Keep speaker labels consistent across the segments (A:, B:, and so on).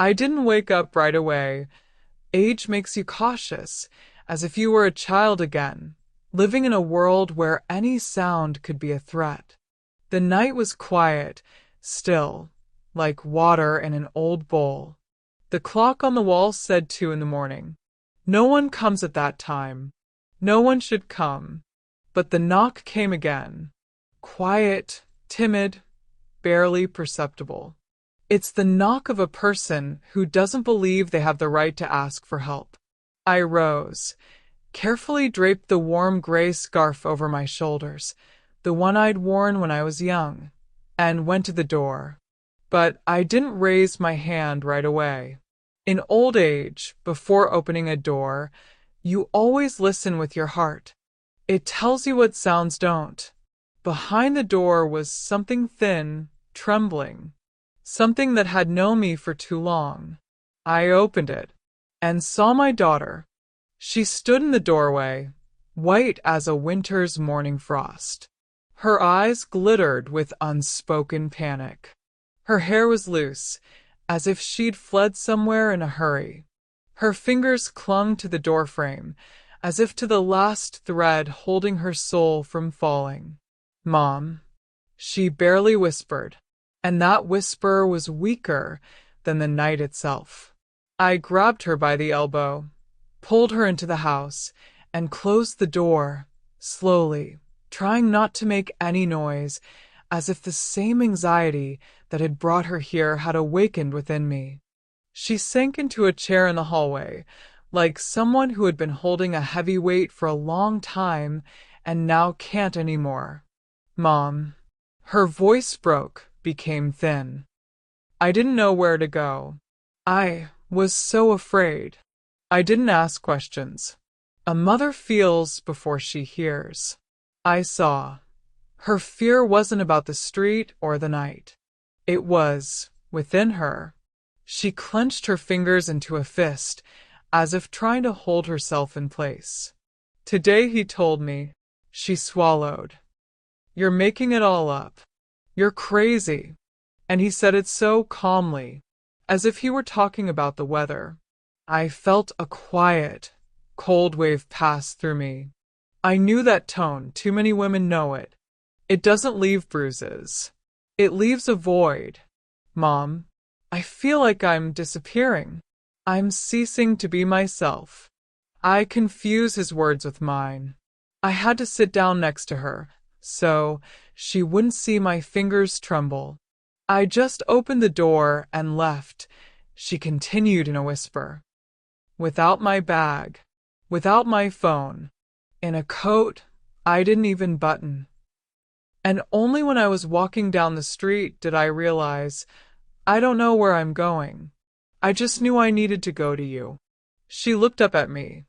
A: I didn't wake up right away. Age makes you cautious, as if you were a child again, living in a world where any sound could be a threat. The night was quiet, still, like water in an old bowl. The clock on the wall said 2 in the morning. No one comes at that time. No one should come. But the knock came again. Quiet, timid, barely perceptible. It's the knock of a person who doesn't believe they have the right to ask for help. I rose, carefully draped the warm gray scarf over my shoulders, the one I'd worn when I was young, and went to the door. But I didn't raise my hand right away. In old age, before opening a door, you always listen with your heart. It tells you what sounds don't. Behind the door was something thin, trembling. Something that had known me for too long. I opened it and saw my daughter. She stood in the doorway, white as a winter's morning frost. Her eyes glittered with unspoken panic. Her hair was loose, as if she'd fled somewhere in a hurry. Her fingers clung to the doorframe, as if to the last thread holding her soul from falling. "Mom," she barely whispered, and that whisper was weaker than the night itself. I grabbed her by the elbow, pulled her into the house, and closed the door, slowly, trying not to make any noise, as if the same anxiety that had brought her here had awakened within me. She sank into a chair in the hallway, like someone who had been holding a heavy weight for a long time and now can't anymore. "Mom." Her voice broke, became thin. I didn't know where to go. I was so afraid. I didn't ask questions. A mother feels before she hears. I saw. Her fear wasn't about the street or the night. It was within her. She clenched her fingers into a fist, as if trying to hold herself in place. "Today," he told me. She swallowed. "You're making it all up. You're crazy." And he said it so calmly, as if he were talking about the weather. I felt a quiet, cold wave pass through me. I knew that tone. Too many women know it. It doesn't leave bruises. It leaves a void. "Mom, I feel like I'm disappearing. I'm ceasing to be myself." I confused his words with mine. I had to sit down next to her, so she wouldn't see my fingers tremble. "I just opened the door and left," she continued in a whisper. "Without my bag, without my phone, in a coat I didn't even button. And only when I was walking down the street did I realize, I don't know where I'm going. I just knew I needed to go to you." She looked up at me,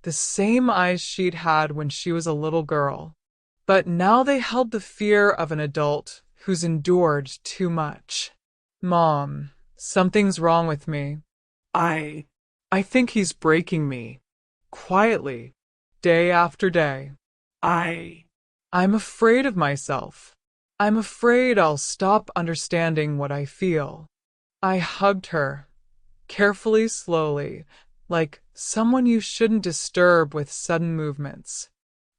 A: the same eyes she'd had when she was a little girl. But now they held the fear of an adult who's endured too much. "Mom, something's wrong with me. I think he's breaking me. Quietly. Day after day. I'm afraid of myself. I'm afraid I'll stop understanding what I feel." I hugged her, carefully, slowly, like someone you shouldn't disturb with sudden movements.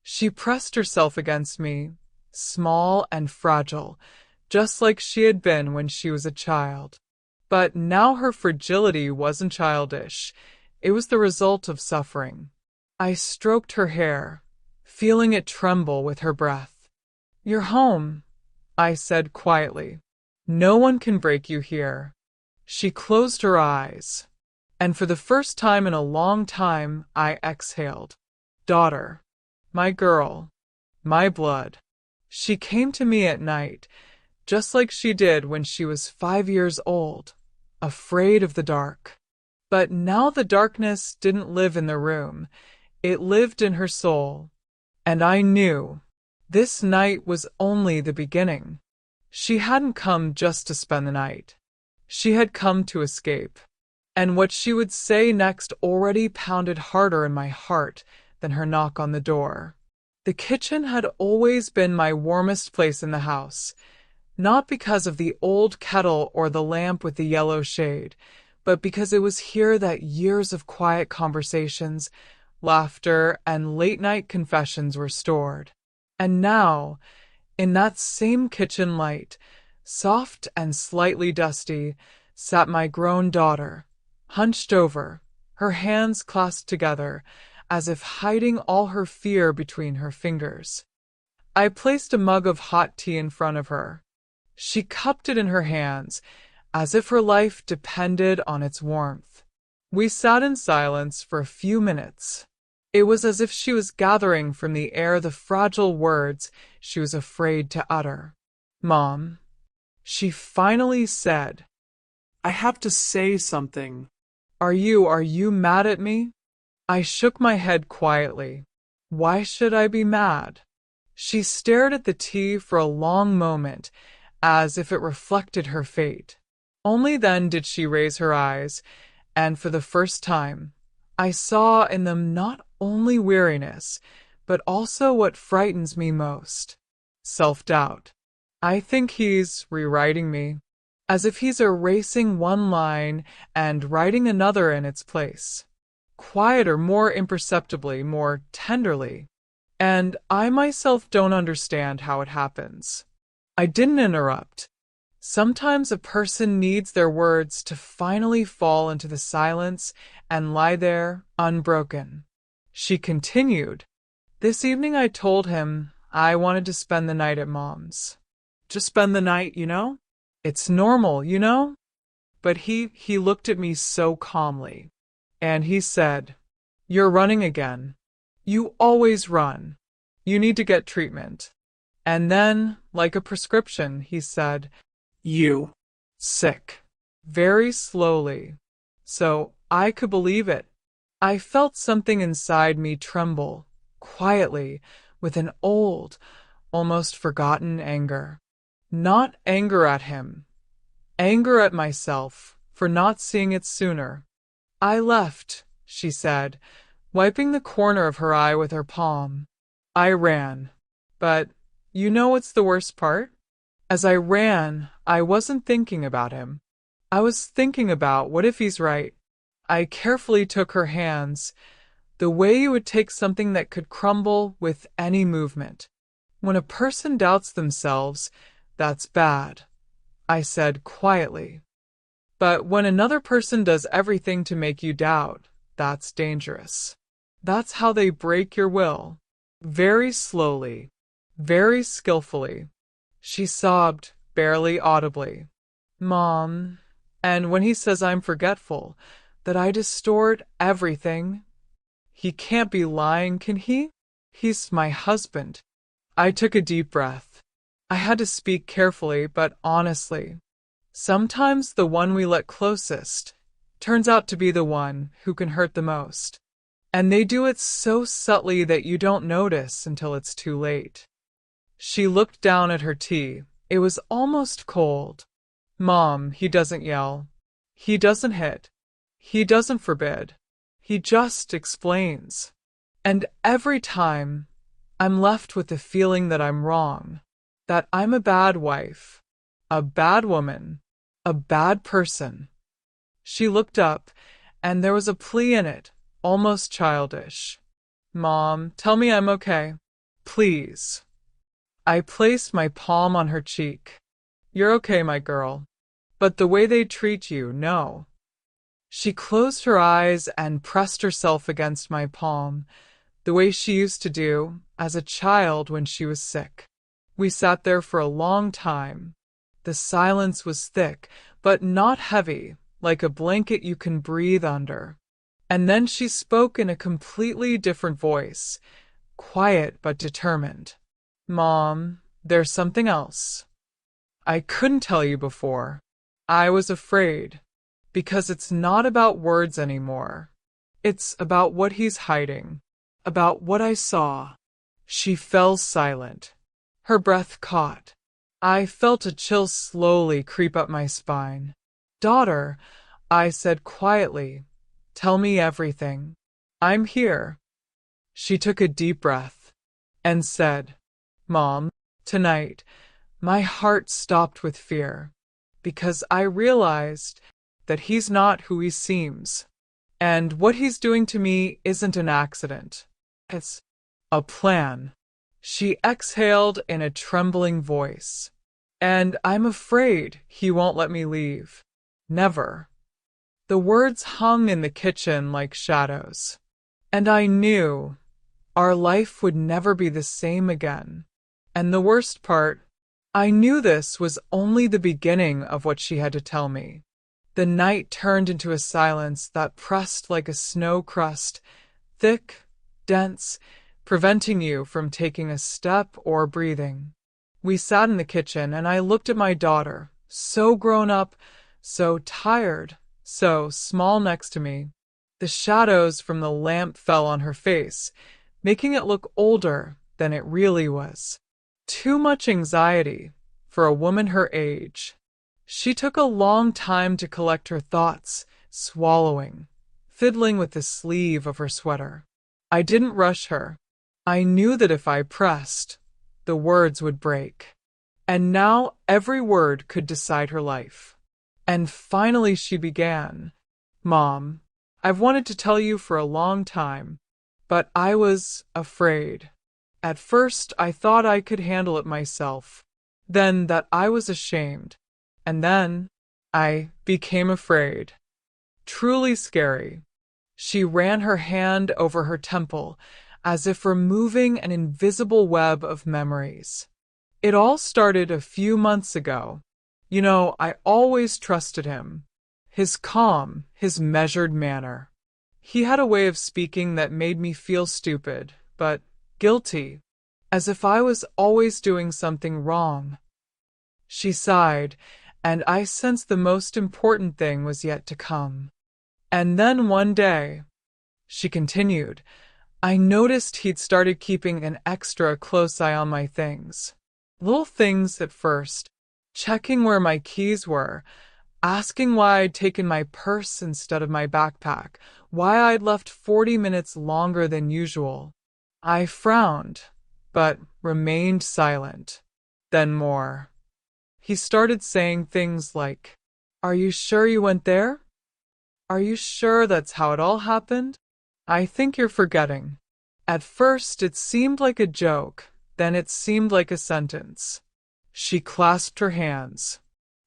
A: She pressed herself against me, small and fragile, just like she had been when she was a child. But now her fragility wasn't childish. It was the result of suffering. I stroked her hair, feeling it tremble with her breath. "You're home," I said quietly. "No one can break you here." She closed her eyes, and for the first time in a long time I exhaled. "Daughter. My girl. My blood." She came to me at night, just like she did when she was 5 years old, afraid of the dark. But now the darkness didn't live in the room. It lived in her soul. And I knew this night was only the beginning. She hadn't come just to spend the night. She had come to escape. And what she would say next already pounded harder in my heart than her knock on the door. The kitchen had always been my warmest place in the house, not because of the old kettle or the lamp with the yellow shade, but because it was here that years of quiet conversations, laughter, and late-night confessions were stored. And now, in that same kitchen light, soft and slightly dusty, sat my grown daughter, hunched over, her hands clasped together, as if hiding all her fear between her fingers. I placed a mug of hot tea in front of her. She cupped it in her hands, as if her life depended on its warmth. We sat in silence for a few minutes. It was as if she was gathering from the air the fragile words she was afraid to utter. "Mom," she finally said,
B: "I have to say something."
A: Are you mad at me?" I shook my head quietly. Why should I be mad? She stared at the tea for a long moment, as if it reflected her fate. Only then did she raise her eyes, and for the first time, I saw in them not only weariness, but also what frightens me most: self-doubt. I think he's rewriting me, as if he's erasing one line and writing another in its place. Quieter, more imperceptibly, more tenderly. And I myself don't understand how it happens. I didn't interrupt. Sometimes a person needs their words to finally fall into the silence and lie there unbroken. She continued, "This evening I told him I wanted to spend the night at Mom's.
B: Just spend the night, you know?
A: It's normal, you know?" But he looked at me so calmly, and he said, "You're running again. You always run. You need to get treatment." And then, like a prescription, he said,
B: "You."
A: "Sick." Very slowly, so I could believe it. I felt something inside me tremble, quietly, with an old, almost forgotten anger. Not anger at him, anger at myself for not seeing it sooner. "I left," she said, wiping the corner of her eye with her palm. "I ran. But you know what's the worst part? As I ran, I wasn't thinking about him. I was thinking about what if he's right." I carefully took her hands, the way you would take something that could crumble with any movement. "When a person doubts themselves, that's bad," I said quietly. "But when another person does everything to make you doubt, that's dangerous. That's how they break your will." Very slowly, very skillfully, she sobbed, barely audibly, "Mom, and when he says I'm forgetful, that I distort everything, he can't be lying, can he? He's my husband." I took a deep breath. I had to speak carefully but honestly. Sometimes the one we let closest turns out to be the one who can hurt the most. And they do it so subtly that you don't notice until it's too late. She looked down at her tea. It was almost cold. "Mom, he doesn't yell. He doesn't hit. He doesn't forbid. He just explains. And every time, I'm left with the feeling that I'm wrong, that I'm a bad wife, a bad woman, a bad person." She looked up, and there was a plea in it, almost childish. "Mom, tell me I'm okay. Please." I placed my palm on her cheek. "You're okay, my girl. But the way they treat you, no." She closed her eyes and pressed herself against my palm, the way she used to do as a child when she was sick. We sat there for a long time. The silence was thick, but not heavy, like a blanket you can breathe under. And then she spoke in a completely different voice, quiet but determined. "Mom, there's something else. I couldn't tell you before. I was afraid, because it's not about words anymore. It's about what he's hiding, about what I saw." She fell silent. Her breath caught. I felt a chill slowly creep up my spine. "Daughter," I said quietly, "tell me everything. I'm here." She took a deep breath and said, "Mom, tonight, my heart stopped with fear, because I realized that he's not who he seems. And what he's doing to me isn't an accident. It's a plan. She exhaled in a trembling voice. And I'm afraid he won't let me leave. Never. The words hung in the kitchen like shadows. And I knew our life would never be the same again. And the worst part, I knew this was only the beginning of what she had to tell me. The night turned into a silence that pressed like a snow crust, thick, dense, preventing you from taking a step or breathing. We sat in the kitchen, and I looked at my daughter, so grown up, so tired, so small next to me. The shadows from the lamp fell on her face, making it look older than it really was. Too much anxiety for a woman her age. She took a long time to collect her thoughts, swallowing, fiddling with the sleeve of her sweater. I didn't rush her. I knew that if I pressed, the words would break. And now every word could decide her life. And finally she began. Mom, I've wanted to tell you for a long time, but I was afraid. At first I thought I could handle it myself, then that I was ashamed. And then I became afraid. Truly scary. She ran her hand over her temple, as if removing an invisible web of memories. It all started a few months ago. You know, I always trusted him. His calm, his measured manner. He had a way of speaking that made me feel stupid, but guilty, as if I was always doing something wrong. She sighed, and I sensed the most important thing was yet to come. And then one day, she continued, I noticed he'd started keeping an extra close eye on my things. Little things at first, checking where my keys were, asking why I'd taken my purse instead of my backpack, why I'd left 40 minutes longer than usual. I frowned, but remained silent. Then more. He started saying things like, Are you sure you went there? Are you sure that's how it all happened? I think you're forgetting. At first it seemed like a joke, then it seemed like a sentence. She clasped her hands.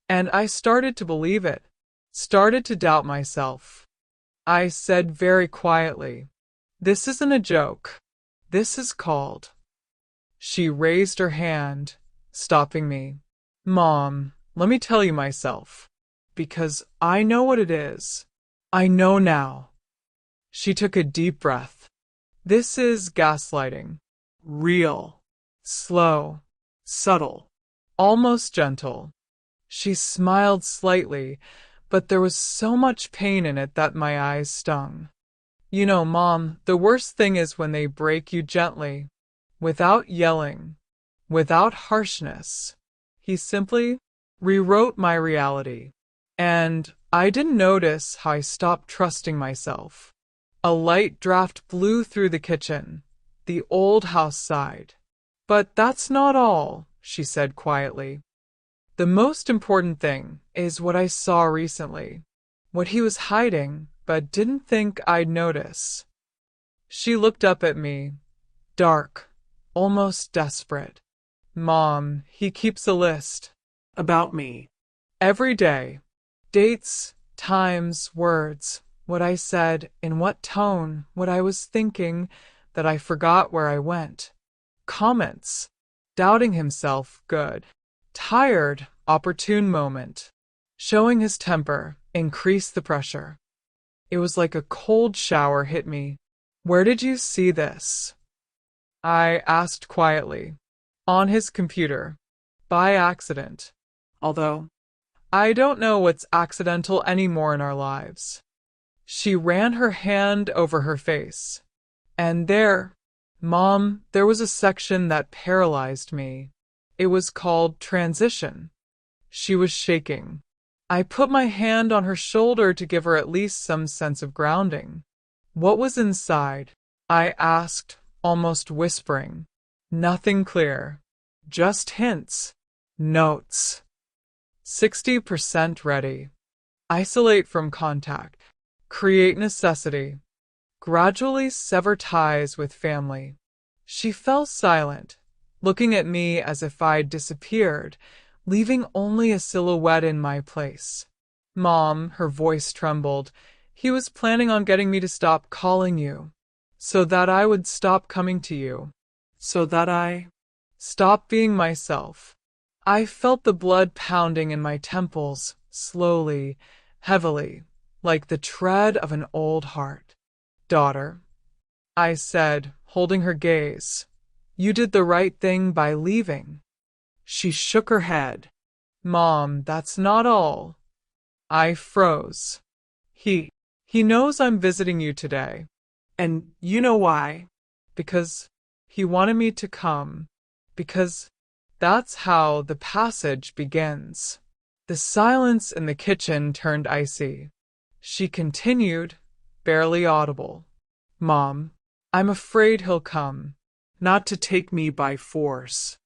A: And I started to believe it, started to doubt myself. I said very quietly, This isn't a joke. This is called. She raised her hand, stopping me. Mom, let me tell you myself, because I know what it is. I know now. She took a deep breath. This is gaslighting. Real. Slow. Subtle. Almost gentle. She smiled slightly, but there was so much pain in it that my eyes stung. You know, Mom, the worst thing is when they break you gently, without yelling, without harshness. He simply rewrote my reality. And I didn't notice how I stopped trusting myself. A light draft blew through the kitchen. The old house sighed. But that's not all, she said quietly. The most important thing is what I saw recently. What he was hiding, but didn't think I'd notice. She looked up at me, dark, almost desperate. Mom, he keeps a list.
B: About me.
A: Every day. Dates, times, words, what I said, in what tone, what I was thinking, that I forgot where I went. Comments. Doubting himself, good. Tired, opportune moment. Showing his temper, increased the pressure. It was like a cold shower hit me. Where did you see this? I asked quietly. On his computer. By accident. Although, I don't know what's accidental anymore in our lives. She ran her hand over her face. And there, Mom, there was a section that paralyzed me. It was called transition. She was shaking. I put my hand on her shoulder to give her at least some sense of grounding. What was inside? I asked, almost whispering. Nothing clear. Just hints. Notes. 60% ready. isolate from contact, create necessity, gradually sever ties with family. She fell silent, looking at me as if I'd disappeared, leaving only a silhouette in my place. Mom, her voice trembled, he was planning on getting me to stop calling you, so that I would stop coming to you,
B: So that I.
A: stop being myself. I felt the blood pounding in my temples, slowly, heavily, like the tread of an old heart. Daughter, I said, holding her gaze, you did the right thing by leaving.
B: She shook her head.
A: Mom, that's not all. I froze. He knows I'm visiting you today,
B: And you know why?
A: because he wanted me to come, because that's how the passage begins. The silence in the kitchen turned icy. She continued, barely audible. Mom, I'm afraid he'll come.
B: Not to take me by force.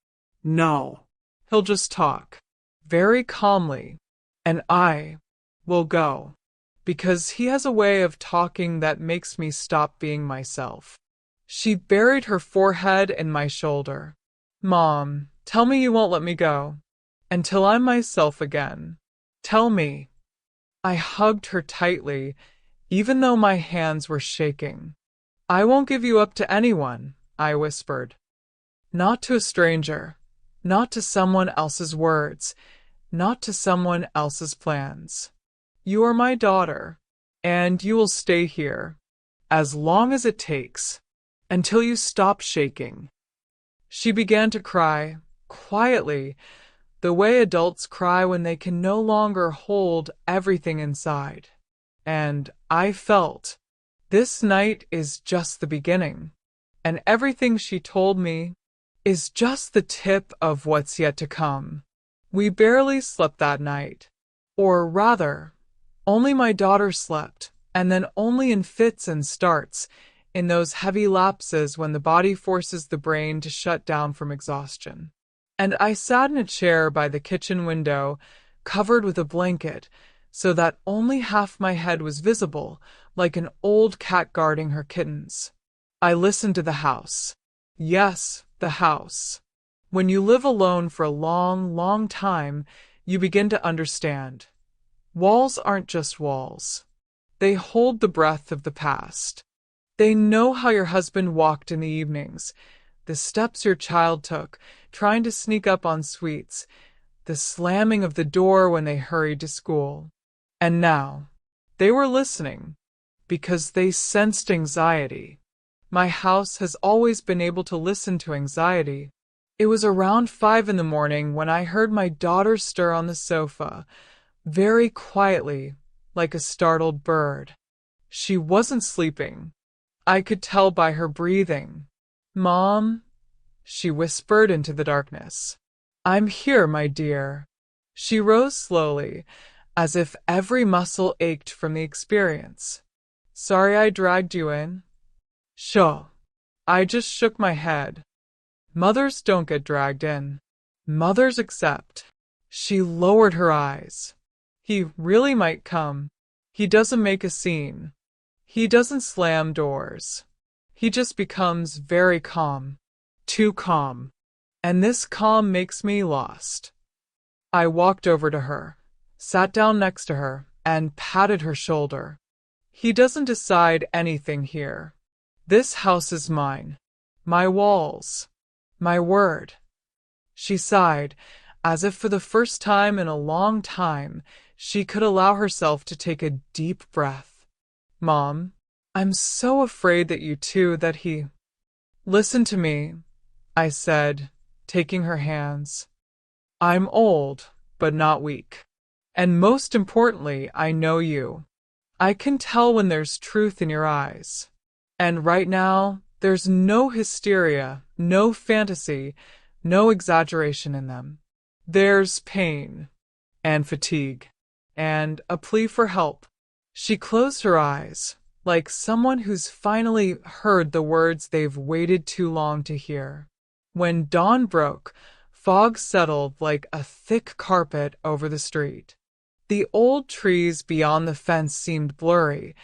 B: No.
A: He'll just talk, very calmly, and I will go, because he has a way of talking that makes me stop being myself. She buried her forehead in my shoulder. Mom, tell me you won't let me go, until I'm myself again. Tell me. I hugged her tightly, even though my hands were shaking. I won't give you up to anyone, I whispered. Not to a stranger, not to someone else's words, not to someone else's plans. You are my daughter, and you will stay here, as long as it takes, until you stop shaking. She began to cry, quietly, the way adults cry when they can no longer hold everything inside. And I felt, this night is just the beginning, and everything she told me is just the tip of what's yet to come. We barely slept that night, or rather, only my daughter slept, and then only in fits and starts, in those heavy lapses when the body forces the brain to shut down from exhaustion. And I sat in a chair by the kitchen window, covered with a blanket, so that only half my head was visible, like an old cat guarding her kittens. I listened to the house. Yes, the house. When you live alone for a long, long time, you begin to understand. Walls aren't just walls. They hold the breath of the past. They know how your husband walked in the evenings, the steps your child took, trying to sneak up on sweets, the slamming of the door when they hurried to school. And now, they were listening, because they sensed anxiety. My house has always been able to listen to anxiety. It was around 5 in the morning when I heard my daughter stir on the sofa, very quietly, like a startled bird. She wasn't sleeping. I could tell by her breathing. Mom, she whispered into the darkness. I'm here, my dear. She rose slowly, as if every muscle ached from the experience. Sorry I dragged you in. Sho. I just shook my head. Mothers don't get dragged in. Mothers accept. She lowered her eyes. He really might come. He doesn't make a scene. He doesn't slam doors. He just becomes very calm. Too calm. And this calm makes me lost. I walked over to her, sat down next to her, and patted her shoulder. He doesn't decide anything here. This house is mine. My walls. My word. She sighed, as if for the first time in a long time, she could allow herself to take a deep breath. Mom, I'm so afraid that you too, that he... Listen to me, I said, taking her hands. I'm old, but not weak. And most importantly, I know you. I can tell when there's truth in your eyes. And right now, there's no hysteria, no fantasy, no exaggeration in them. There's pain, and fatigue, and a plea for help. She closed her eyes, like someone who's finally heard the words they've waited too long to hear. When dawn broke, fog settled like a thick carpet over the street. The old trees beyond the fence seemed blurry,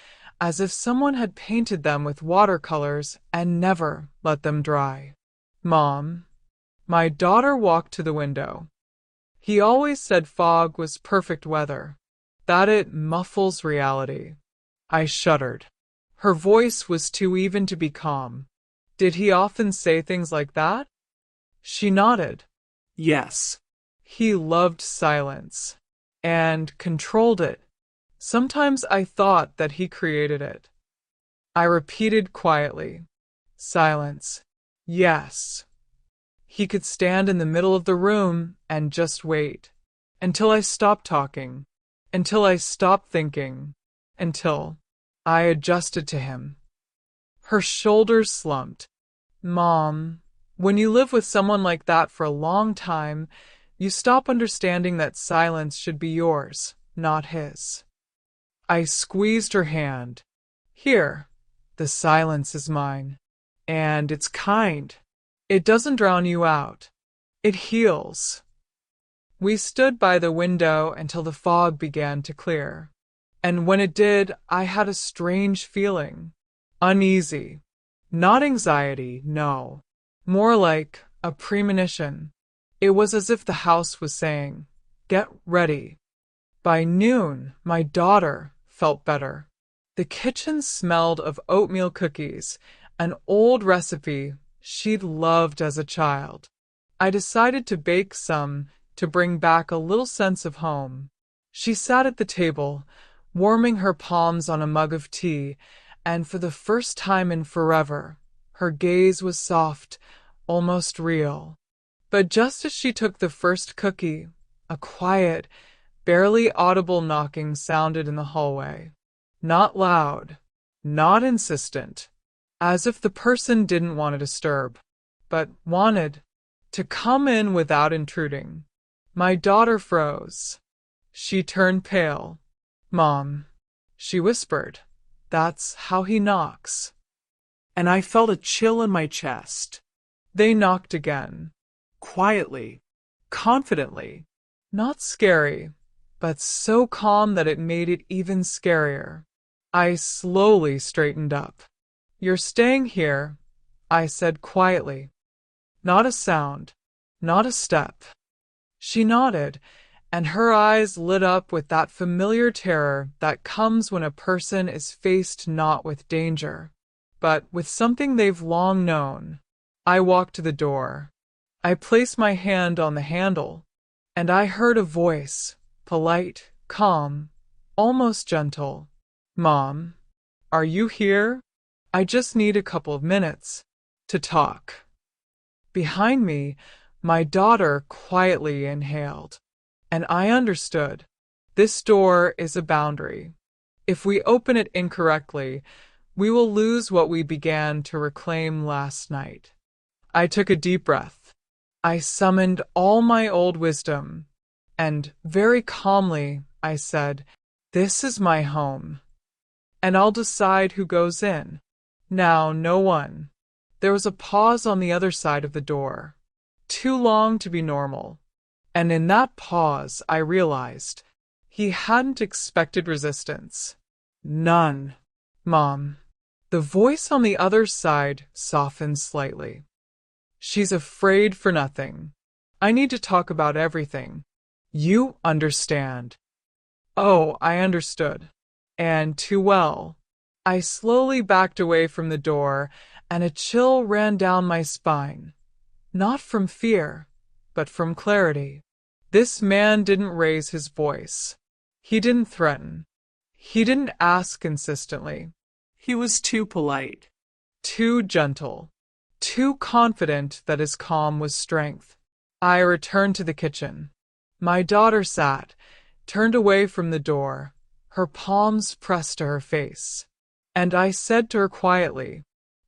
A: as if someone had painted them with watercolors and never let them dry. Mom, my daughter walked to the window. He always said fog was perfect weather, that it muffles reality. I shuddered. Her voice was too even to be calm. Did he often say things like that? She nodded.
B: Yes.
A: He loved silence and controlled it. Sometimes I thought that he created it. I repeated quietly, silence. Yes. He could stand in the middle of the room and just wait until I stopped talking, until I stopped thinking, until I adjusted to him. Her shoulders slumped. Mom, when you live with someone like that for a long time, you stop understanding that silence should be yours, not his. I squeezed her hand. Here, the silence is mine. And it's kind. It doesn't drown you out. It heals. We stood by the window until the fog began to clear. And when it did, I had a strange feeling. Uneasy. Not anxiety, no. More like a premonition. It was as if the house was saying, "Get ready." By noon, my daughter felt better. The kitchen smelled of oatmeal cookies, an old recipe she'd loved as a child. I decided to bake some to bring back a little sense of home. She sat at the table, warming her palms on a mug of tea, and for the first time in forever, her gaze was soft, almost real. But just as she took the first cookie, a quiet, barely audible knocking sounded in the hallway. Not loud, not insistent, as if the person didn't want to disturb, but wanted to come in without intruding. My daughter froze. She turned pale. Mom, she whispered, that's how he knocks.
B: And I felt a chill in my chest.
A: They knocked again.
B: Quietly, confidently.
A: Not scary, but so calm that it made it even scarier. I slowly straightened up. You're staying here, I said quietly. Not a sound, not a step. She nodded, and her eyes lit up with that familiar terror that comes when a person is faced not with danger, but with something they've long known. I walked to the door. I placed my hand on the handle, and I heard a voice, polite, calm, almost gentle. Mom, are you here? I just need a couple of minutes to talk. Behind me, my daughter quietly inhaled, and I understood. This door is a boundary. If we open it incorrectly, we will lose what we began to reclaim last night. I took a deep breath. I summoned all my old wisdom, and very calmly I said, "This is my home, and I'll decide who goes in. Now, no one." There was a pause on the other side of the door, too long to be normal, and in that pause I realized he hadn't expected resistance. None. Mom. The voice on the other side softened slightly. She's afraid for nothing. I need to talk about everything. You understand. Oh, I understood. And too well. I slowly backed away from the door, and a chill ran down my spine. Not from fear, but from clarity. This man didn't raise his voice. He didn't threaten. He didn't ask insistently.
B: He was too polite.
A: Too gentle. Too confident that his calm was strength. I returned to the kitchen. My daughter sat, turned away from the door, her palms pressed to her face. And I said to her quietly,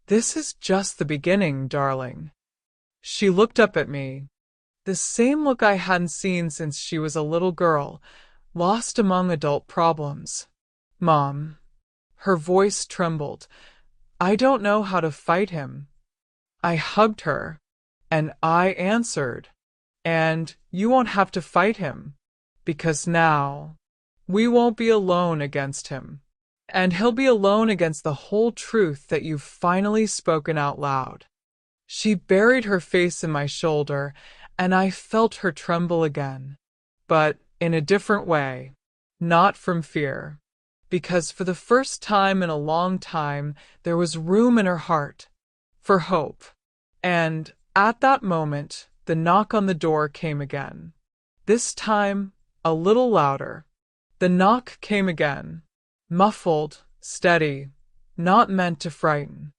A: "This is just the beginning, darling." She looked up at me, the same look I hadn't seen since she was a little girl, lost among adult problems. Mom. Her voice trembled. I don't know how to fight him. I hugged her, and I answered, "And you won't have to fight him, because now We won't be alone against him. And he'll be alone against the whole truth that you've finally spoken out loud. She buried her face in my shoulder, and I felt her tremble again. But in a different way. Not from fear. Because for the first time in a long time, there was room in her heart. For hope. And at that moment, the knock on the door came again. This time, a little louder. The knock came again. Muffled, steady, not meant to frighten.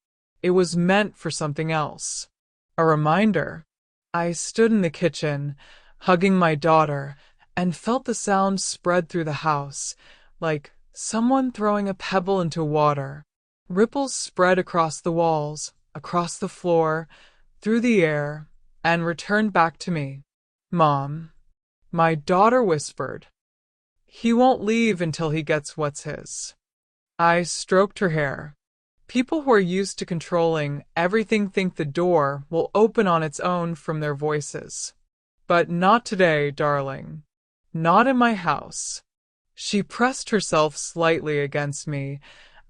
A: It was meant for something else. A reminder. I stood in the kitchen, hugging my daughter, and felt the sound spread through the house, like someone throwing a pebble into water. Ripples spread across the walls, across the floor, through the air, and returned back to me. Mom, my daughter whispered. He won't leave until he gets what's his. I stroked her hair. People who are used to controlling everything think the door will open on its own from their voices. But not today, darling. Not in my house. She pressed herself slightly against me,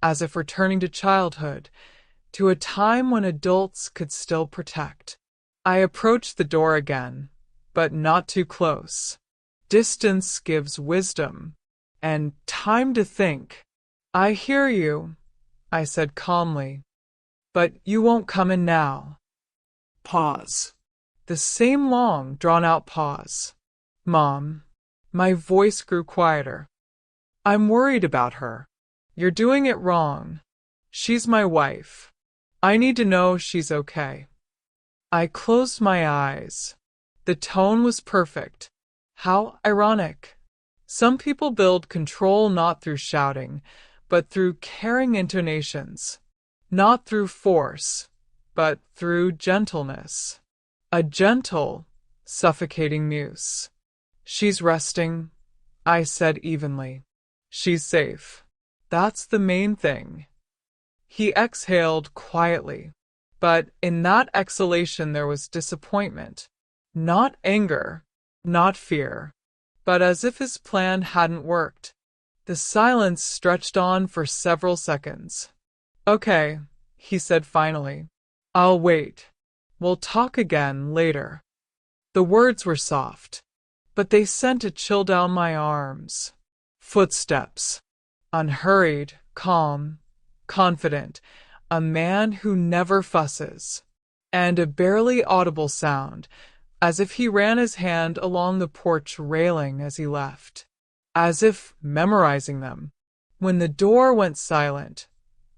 A: as if returning to childhood, to a time when adults could still protect. I approached the door again, but not too close. Distance gives wisdom, and time to think. I hear you, I said calmly, but you won't come in now.
B: Pause.
A: The same long, drawn-out pause. Mom, my voice grew quieter. I'm worried about her. You're doing it wrong. She's my wife. I need to know she's okay. I closed my eyes. The tone was perfect. How ironic. Some people build control not through shouting, but through caring intonations. Not through force, but through gentleness. A gentle, suffocating muse. She's resting, I said evenly. She's safe. That's the main thing. He exhaled quietly, but in that exhalation there was disappointment. Not anger, not fear, but as if his plan hadn't worked. The silence stretched on for several seconds. Okay, he said finally. I'll wait. We'll talk again later. The words were soft, but they sent a chill down my arms. Footsteps. Unhurried, calm, confident. A man who never fusses. And a barely audible sound, as if he ran his hand along the porch railing as he left. As if memorizing them. When the door went silent,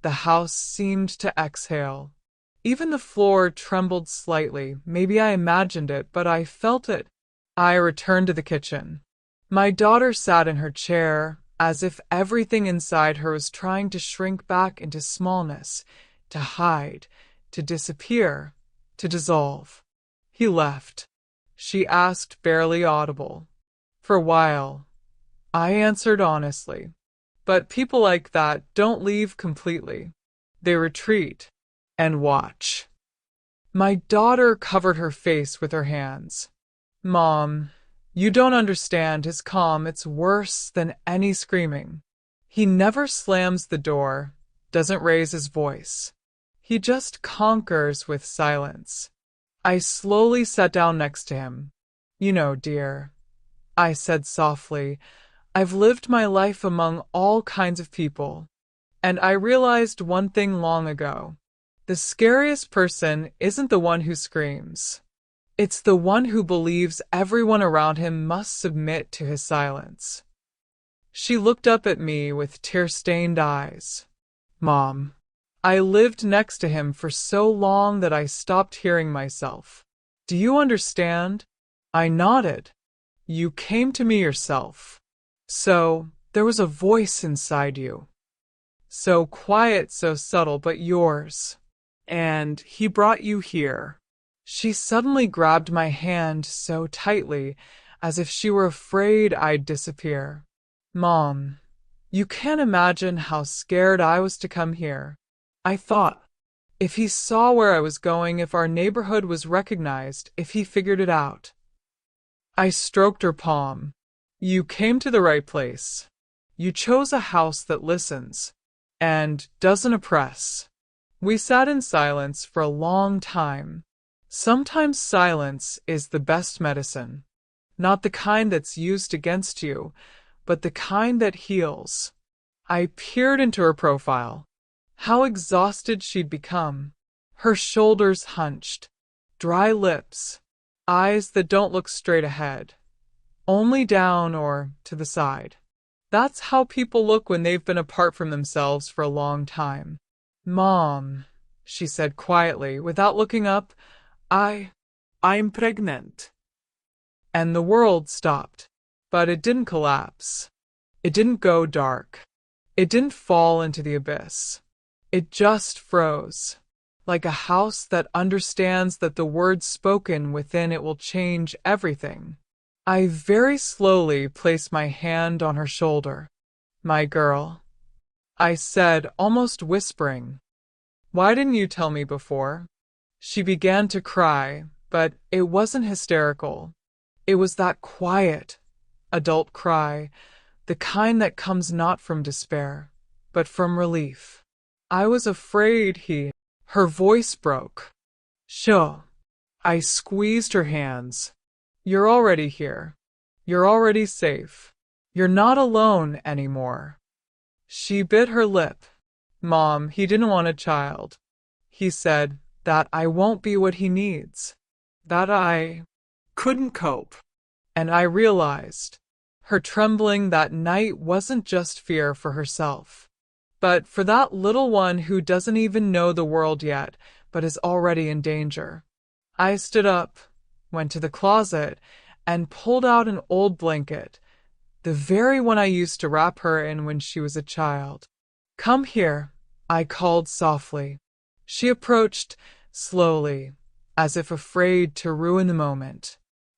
A: the house seemed to exhale. Even the floor trembled slightly. Maybe I imagined it, but I felt it. I returned to the kitchen. My daughter sat in her chair, as if everything inside her was trying to shrink back into smallness, to hide, to disappear, to dissolve. He left. She asked, barely audible. For a while. I answered honestly. But people like that don't leave completely. They retreat and watch. My daughter covered her face with her hands. Mom, you don't understand his calm. It's worse than any screaming. He never slams the door, doesn't raise his voice. He just conquers with silence. I slowly sat down next to him. You know, dear, I said softly, I've lived my life among all kinds of people, and I realized one thing long ago. The scariest person isn't the one who screams. It's the one who believes everyone around him must submit to his silence. She looked up at me with tear-stained eyes. Mom, I lived next to him for so long that I stopped hearing myself. Do you understand? I nodded. You came to me yourself. So, there was a voice inside you. So quiet, so subtle, but yours. And he brought you here. She suddenly grabbed my hand so tightly, as if she were afraid I'd disappear. Mom, you can't imagine how scared I was to come here. I thought, if he saw where I was going, if our neighborhood was recognized, if he figured it out. I stroked her palm. You came to the right place. You chose a house that listens and doesn't oppress. We sat in silence for a long time. Sometimes silence is the best medicine, not the kind that's used against you, but the kind that heals. I peered into her profile. How exhausted she'd become. Her shoulders hunched, dry lips, eyes that don't look straight ahead, only down or to the side. That's how people look when they've been apart from themselves for a long time. Mom, she said quietly, without looking up,
B: I'm pregnant.
A: and the world stopped. But it didn't collapse. It didn't go dark. It didn't fall into the abyss. It just froze, like a house that understands that the words spoken within it will change everything. I very slowly placed my hand on her shoulder. My girl, I said, almost whispering. Why didn't you tell me before? She began to cry, but it wasn't hysterical. It was that quiet, adult cry, the kind that comes not from despair, but from relief. I was afraid Her voice broke. Sho. I squeezed her hands. You're already here. You're already safe. You're not alone anymore. She bit her lip. Mom, he didn't want a child. He said that I won't be what he needs. That I
B: Couldn't cope.
A: And I realized her trembling that night wasn't just fear for herself, but for that little one who doesn't even know the world yet, but is already in danger. I stood up, went to the closet, and pulled out an old blanket, the very one I used to wrap her in when she was a child. Come here, I called softly. She approached slowly, as if afraid to ruin the moment.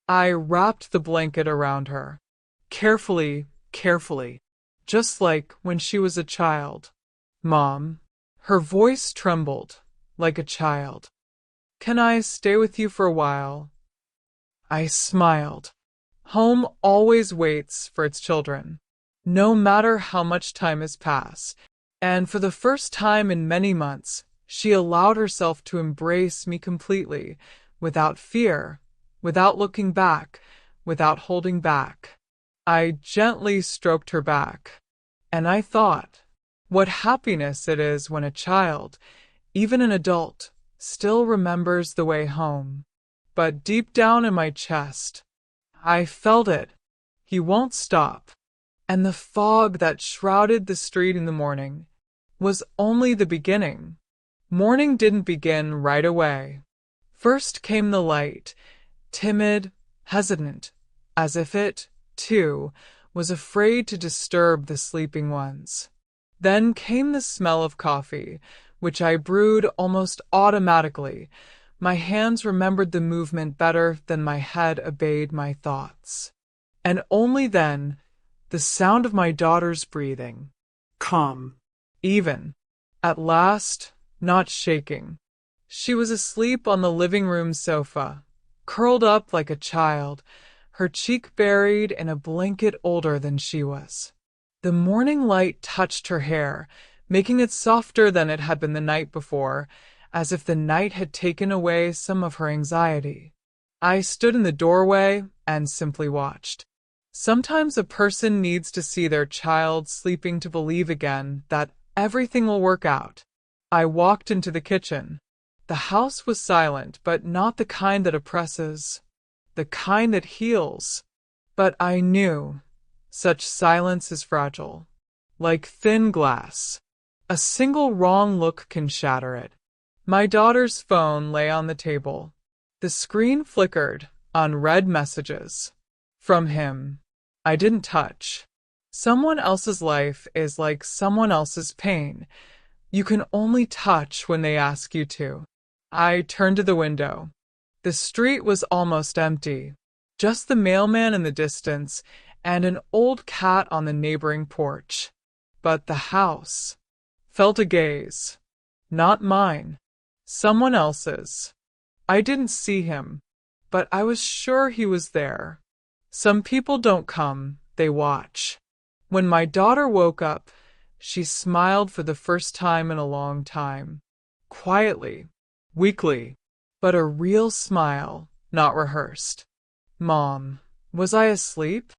A: I wrapped the blanket around her, carefully, just like when she was a child. Mom, her voice trembled, like a child. Can I stay with you for a while? I smiled. Home always waits for its children, no matter how much time has passed, and for the first time in many months, she allowed herself to embrace me completely, without fear, without looking back, without holding back. I gently stroked her back, and I thought, what happiness it is when a child, even an adult, still remembers the way home. But deep down in my chest, I felt it. He won't stop. And the fog that shrouded the street in the morning was only the beginning. Morning didn't begin right away. First came the light, timid, hesitant, as if it, too, was afraid to disturb the sleeping ones. Then came the smell of coffee, which I brewed almost automatically. My hands remembered the movement better than my head obeyed my thoughts. And only then, the sound of my daughter's breathing.
B: Calm.
A: Even. At last, not shaking. She was asleep on the living room sofa, curled up like a child, her cheek buried in a blanket older than she was. The morning light touched her hair, making it softer than it had been the night before, as if the night had taken away some of her anxiety. I stood in the doorway and simply watched. Sometimes a person needs to see their child sleeping to believe again that everything will work out. I walked into the kitchen. The house was silent, but not the kind that oppresses, the kind that heals. But I knew such silence is fragile, like thin glass. A single wrong look can shatter it. My daughter's phone lay on the table. The screen flickered, unread messages. From him. I didn't touch. Someone else's life is like someone else's pain. You can only touch when they ask you to. I turned to the window. The street was almost empty. Just the mailman in the distance and an old cat on the neighboring porch. But the house felt a gaze. Not mine. Someone else's. I didn't see him, but I was sure he was there. Some people don't come, they watch. When my daughter woke up, she smiled for the first time in a long time. Quietly, weakly, but a real smile, not rehearsed. Mom, was I asleep?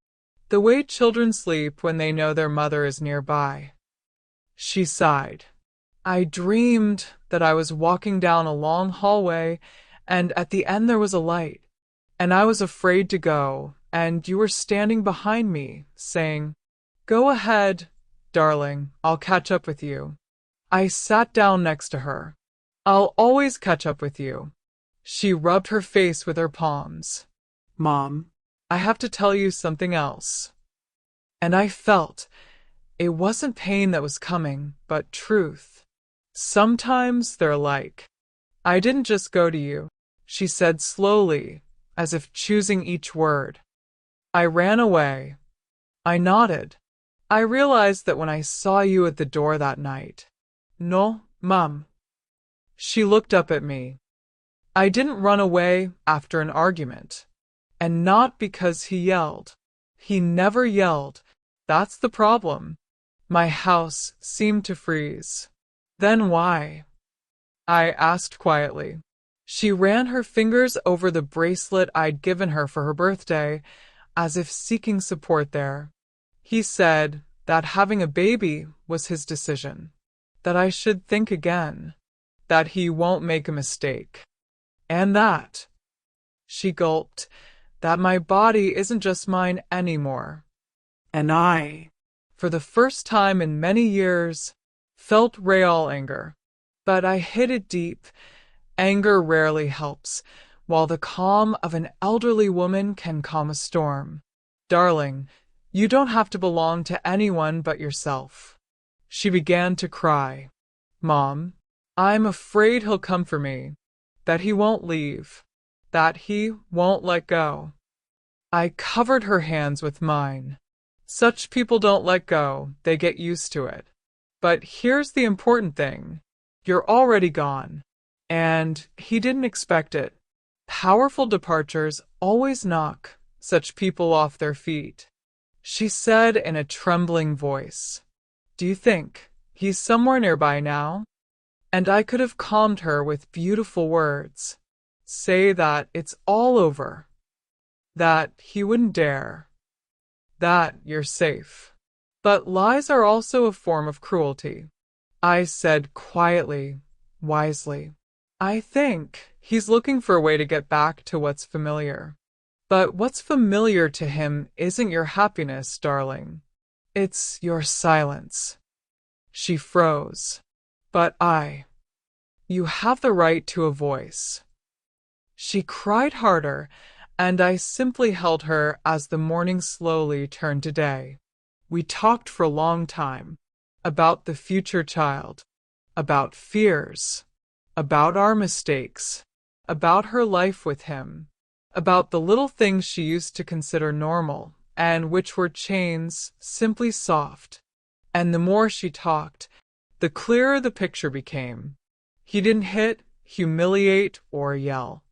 A: The way children sleep when they know their mother is nearby. She sighed. I dreamed that I was walking down a long hallway, and at the end there was a light, and I was afraid to go, and you were standing behind me, saying, "Go ahead, darling, I'll catch up with you." I sat down next to her. "I'll always catch up with you." She rubbed her face with her palms.
B: Mom,
A: "I have to tell you something else." And I felt it wasn't pain that was coming, but truth. Sometimes they're like, "I didn't just go to you," she said slowly, as if choosing each word. "I ran away." I nodded. "I realized that when I saw you at the door that night." "No, Mom." She looked up at me. "I didn't run away after an argument. And not because he yelled. He never yelled. That's the problem." My house seemed to freeze. "Then why?" I asked quietly. She ran her fingers over the bracelet I'd given her for her birthday, as if seeking support there. "He said that having a baby was his decision, that I should think again, that he won't make a mistake, and that," she gulped, "that my body isn't just mine anymore."
B: and I,
A: For the first time in many years, felt real anger. But I hid it deep. Anger rarely helps, while the calm of an elderly woman can calm a storm. "Darling, you don't have to belong to anyone but yourself." She began to cry. "Mom, I'm afraid he'll come for me, that he won't leave, that he won't let go." I covered her hands with mine. "Such people don't let go, they get used to it. But here's the important thing. You're already gone. And he didn't expect it. Powerful departures always knock such people off their feet." She said in a trembling voice, "Do you think he's somewhere nearby now?" And I could have calmed her with beautiful words. Say that it's all over, that he wouldn't dare, that you're safe. But lies are also a form of cruelty. I said quietly, wisely, "I think he's looking for a way to get back to what's familiar. But what's familiar to him isn't your happiness, darling. It's your silence." She froze. "But you have the right to a voice." She cried harder, and I simply held her as the morning slowly turned to day. We talked for a long time, about the future child, about fears, about our mistakes, about her life with him, about the little things she used to consider normal, and which were chains, simply soft. And the more she talked, the clearer the picture became. He didn't hit, humiliate, or yell.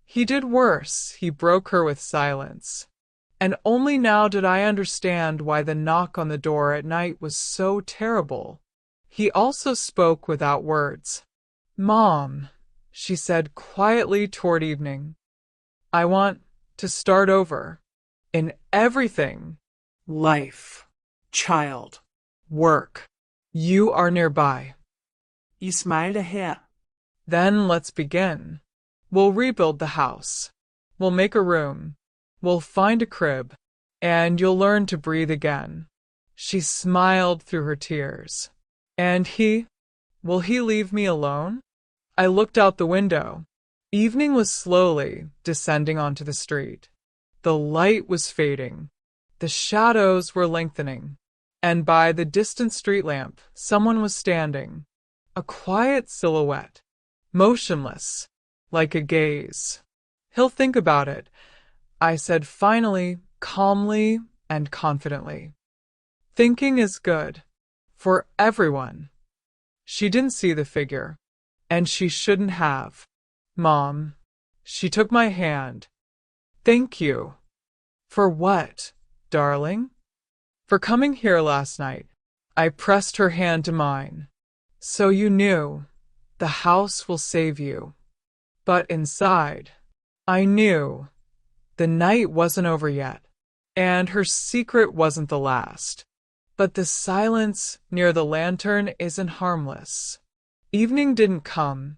A: He did worse, he broke her with silence. And only now did I understand why the knock on the door at night was so terrible. He also spoke without words. "Mom," she said quietly toward evening, "I want to start over. In everything.
B: life, child,
A: Work. You are nearby.
B: I smilede her.
A: Then let's begin. We'll rebuild the house. We'll make a room. We'll find a crib. And you'll learn to breathe again." She smiled through her tears. "And will he leave me alone?" I looked out the window. Evening was slowly descending onto the street. The light was fading. The shadows were lengthening. And by the distant street lamp, someone was standing. A quiet silhouette, motionless, like a gaze. "He'll think about it," I said finally, calmly and confidently. "Thinking is good. For everyone." She didn't see the figure. And she shouldn't have. "Mom." She took my hand. "Thank you." "For what, darling?" for coming here last night." I pressed her hand to mine. "So you knew. The house will save you." But inside, I knew the night wasn't over yet, and her secret wasn't the last. But the silence near the lantern isn't harmless. Evening didn't come.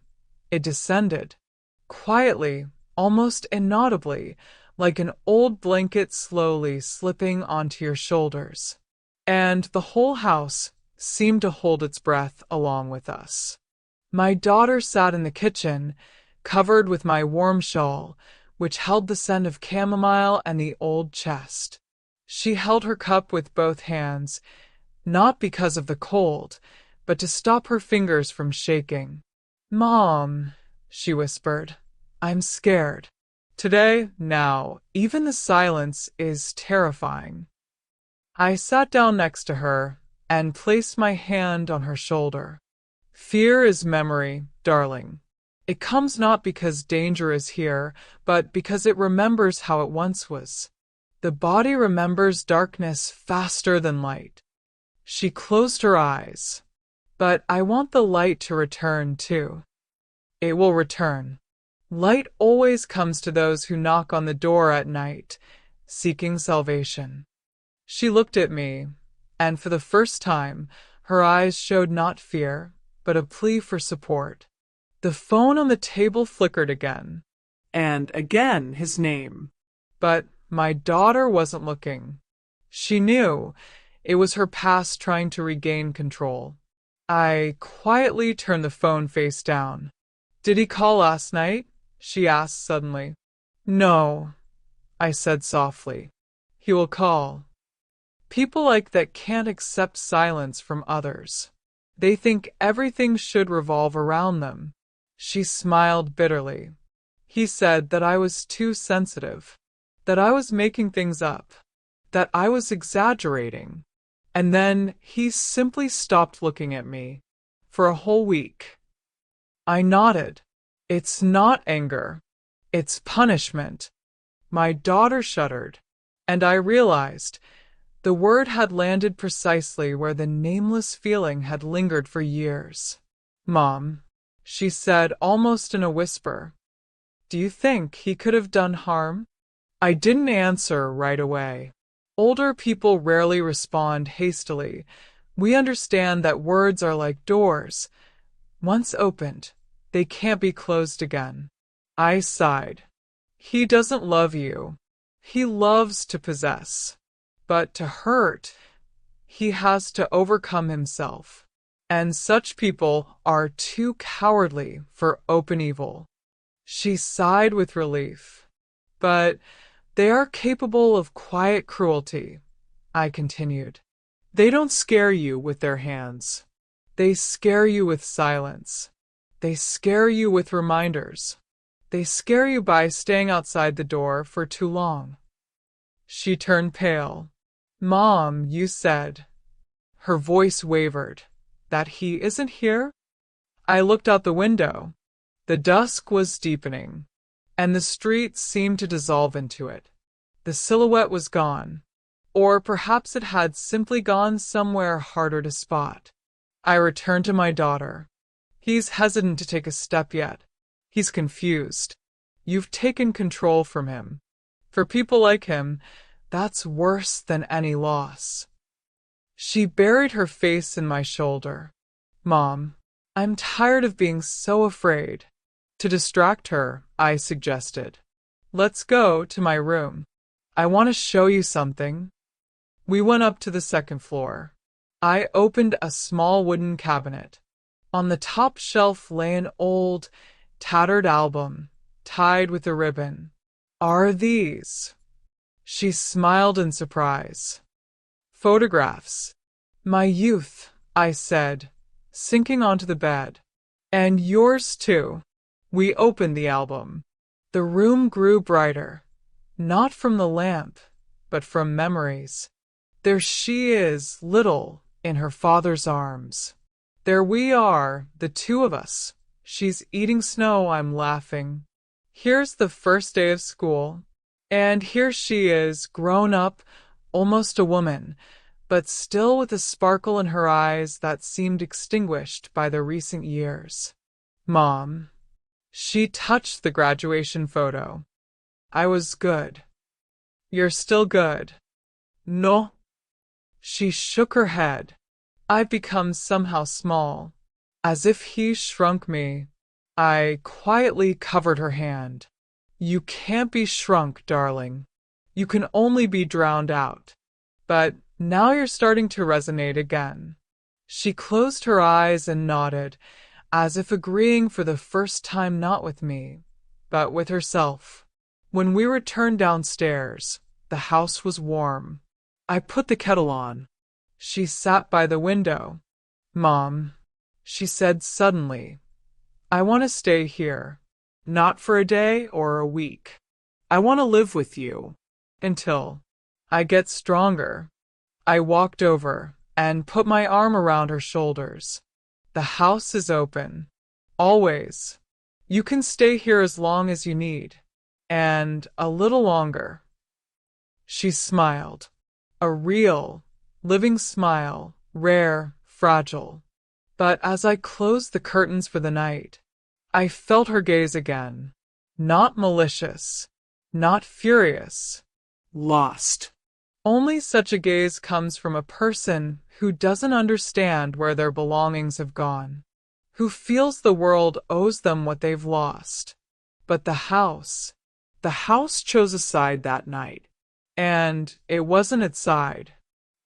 A: It descended, quietly, almost inaudibly, like an old blanket slowly slipping onto your shoulders. And the whole house seemed to hold its breath along with us. My daughter sat in the kitchen, covered with my warm shawl, which held the scent of chamomile and the old chest. She held her cup with both hands, not because of the cold, but to stop her fingers from shaking. "Mom," she whispered, "I'm scared. Today, now, even the silence is terrifying." I sat down next to her and placed my hand on her shoulder. "Fear is memory, darling. It comes not because danger is here, but because it remembers how it once was. The body remembers darkness faster than light." She closed her eyes. "But I want the light to return, too." "It will return. Light always comes to those who knock on the door at night, seeking salvation." She looked at me, and for the first time, her eyes showed not fear, but a plea for support. The phone on the table flickered again.
B: And again his name.
A: But my daughter wasn't looking. She knew it was her past trying to regain control. I quietly turned the phone face down. "Did he call last night?" she asked suddenly. "No," I said softly. "He will call." People like that can't accept silence from others. They think everything should revolve around them. She smiled bitterly. "He said that I was too sensitive, that I was making things up, that I was exaggerating." And then he simply stopped looking at me for a whole week. I nodded. "It's not anger. It's punishment." My daughter shuddered, and I realized the word had landed precisely where the nameless feeling had lingered for years. "Mom," she said almost in a whisper, "do you think he could have done harm?" I didn't answer right away. Older people rarely respond hastily. We understand that words are like doors. Once opened, they can't be closed again. I sighed. "He doesn't love you. He loves to possess. But to hurt, he has to overcome himself. And such people are too cowardly for open evil." She sighed with relief. "But they are capable of quiet cruelty," I continued. "They don't scare you with their hands. They scare you with silence. They scare you with reminders. They scare you by staying outside the door for too long." She turned pale. "Mom, you said—" Her voice wavered. "That he isn't here?" I looked out the window. The dusk was deepening, and the street seemed to dissolve into it. The silhouette was gone, or perhaps it had simply gone somewhere harder to spot. I returned to my daughter. "He's hesitant to take a step yet. He's confused. You've taken control from him. For people like him, that's worse than any loss." She buried her face in my shoulder. "Mom, I'm tired of being so afraid." To distract her, I suggested, "Let's go to my room. I want to show you something." We went up to the second floor. I opened a small wooden cabinet. On the top shelf lay an old, tattered album, tied with a ribbon. "Are these?" She smiled in surprise. "Photographs. My youth," I said, sinking onto the bed. "And yours too." We opened the album. The room grew brighter, not from the lamp, but from memories. There she is, little, in her father's arms. There we are, the two of us. She's eating snow, I'm laughing. Here's the first day of school. And here she is, grown up, almost a woman, but still with a sparkle in her eyes that seemed extinguished by the recent years. Mom. She touched the graduation photo. I was good. You're still good. No. She shook her head. I've become somehow small. As if he shrunk me. I quietly covered her hand. You can't be shrunk, darling. You can only be drowned out. But now you're starting to resonate again. She closed her eyes and nodded, as if agreeing for the first time not with me, but with herself. When we returned downstairs, the house was warm. I put the kettle on. She sat by the window. Mom, she said suddenly, I want to stay here. Not for a day or a week. I want to live with you. Until I get stronger. I walked over and put my arm around her shoulders. The house is open. Always. You can stay here as long as you need. And a little longer. She smiled. A real, living smile, rare, fragile. But as I closed the curtains for the night, I felt her gaze again. Not malicious. Not furious. Lost. Only such a gaze comes from a person who doesn't understand where their belongings have gone, who feels the world owes them what they've lost. But the house chose a side that night, and it wasn't its side.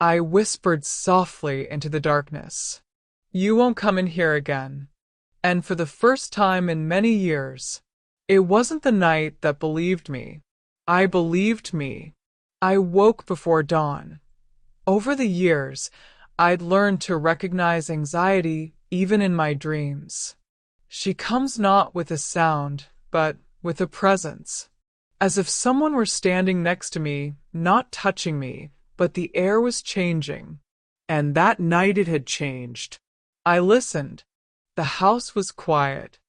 A: I whispered softly into the darkness. You won't come in here again. And for the first time in many years, it wasn't the night that believed me. I believed me. I woke before dawn. Over the years, I'd learned to recognize anxiety even in my dreams. She comes not with a sound, but with a presence. As if someone were standing next to me, not touching me, but the air was changing. And that night it had changed. I listened. The house was quiet.